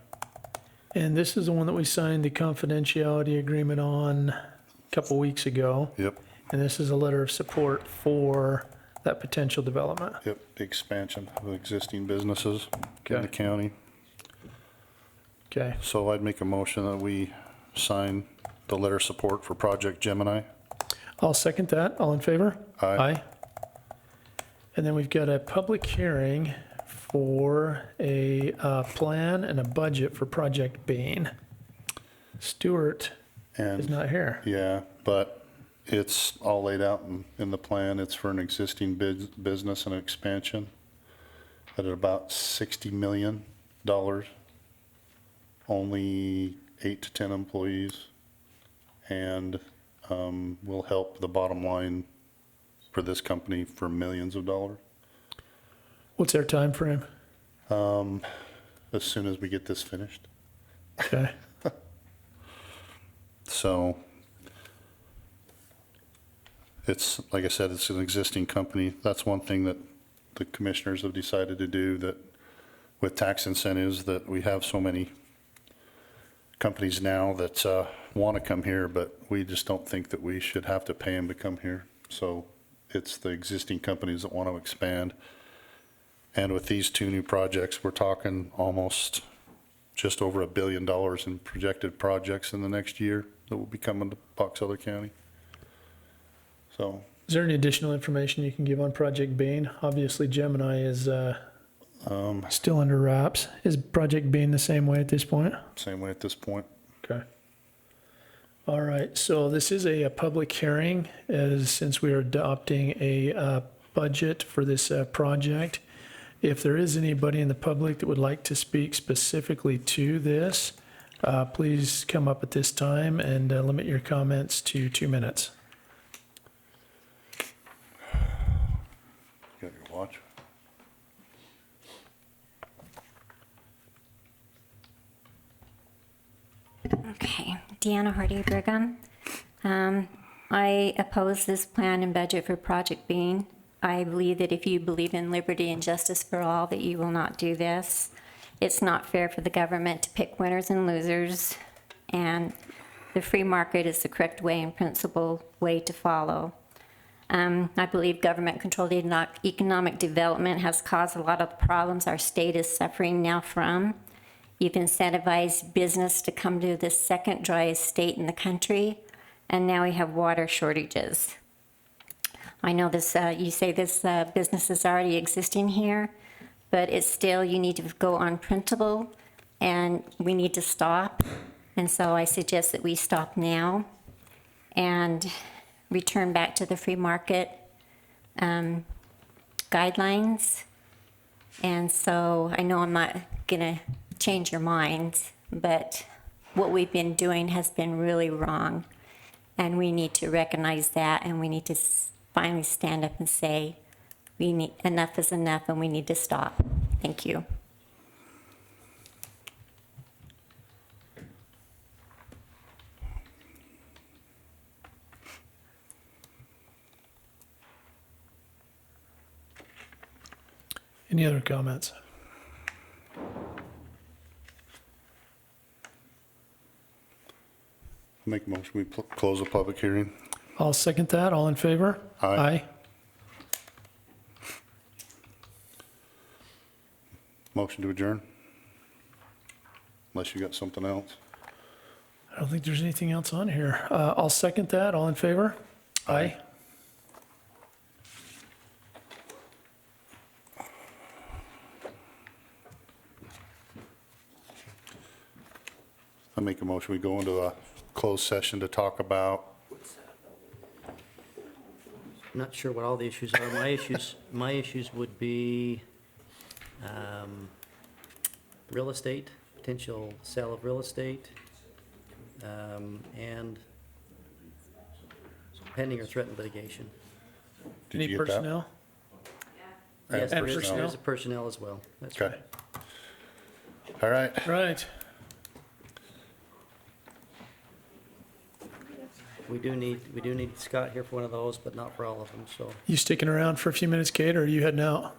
and this is the one that we signed the confidentiality agreement on a couple weeks ago. Yep, And this is a letter of support for that potential development. yep, the expansion of existing businesses in the Okay. county. Okay, So I'd make a motion that we sign the letter of support for Project Gemini. I'll second that. All in favor? Aye. And then we've got a public hearing for a plan and a budget for Project Bean. Stuart is And, not here. yeah, but it's all laid out in the plan. It's for an existing business and expansion at about $60 million. Only 8 to 10 employees. And will help the bottom line for this company for millions of dollars. What's our time frame? As soon as we get this finished. Okay, So it's, like I said, it's an existing company. That's one thing that the commissioners have decided to do, that with tax incentives, that we have so many companies now that want to come here, but we just don't think that we should have to pay them to come here. So it's the existing companies that want to expand. And with these 2 new projects, we're talking almost just over $1 billion in projected projects in the next year that will be coming to Box Elder County. So, is there any additional information you can give on Project Bean? Obviously Gemini is still under wraps. Is Project Bean the same way at this point? same way at this point. Okay. All right, so this is a public hearing, since we are adopting a budget for this project. If there is anybody in the public that would like to speak specifically to this, please come up at this time and limit your comments to 2 minutes. You got your watch? Okay, Deanna Hardy-Brigham. I oppose this plan and budget for Project Bean. I believe that if you believe in liberty and justice for all, that you will not do this. It's not fair for the government to pick winners and losers, and the free market is the correct way and principled way to follow. I believe government-controlled economic development has caused a lot of the problems our state is suffering now from. You've incentivized business to come to the second driest state in the country, and now we have water shortages. I know this, you say this business is already existing here, but it's still, you need to go on principle, and we need to stop. And so I suggest that we stop now and return back to the free market guidelines. And so I know I'm not gonna change your minds, but what we've been doing has been really wrong. And we need to recognize that, and we need to finally stand up and say, enough is enough, and we need to stop. Thank you. Any other comments? Make a motion, we close the public hearing. I'll second that. All in favor? Aye. Motion to adjourn? Unless you got something else. I don't think there's anything else on here. I'll second that. All in favor? Aye. I make a motion, we go into a closed session to talk about, I'm not sure what all the issues are. My issues would be real estate, potential sale of real estate, and pending or threatened litigation. did Any you get that? personnel? Yes, And there's personnel. there's a personnel as well. That's Okay. right. All right. Right. We do need Scott here for one of those, but not for all of them, so. You sticking around for a few minutes, Kate, or are you heading out?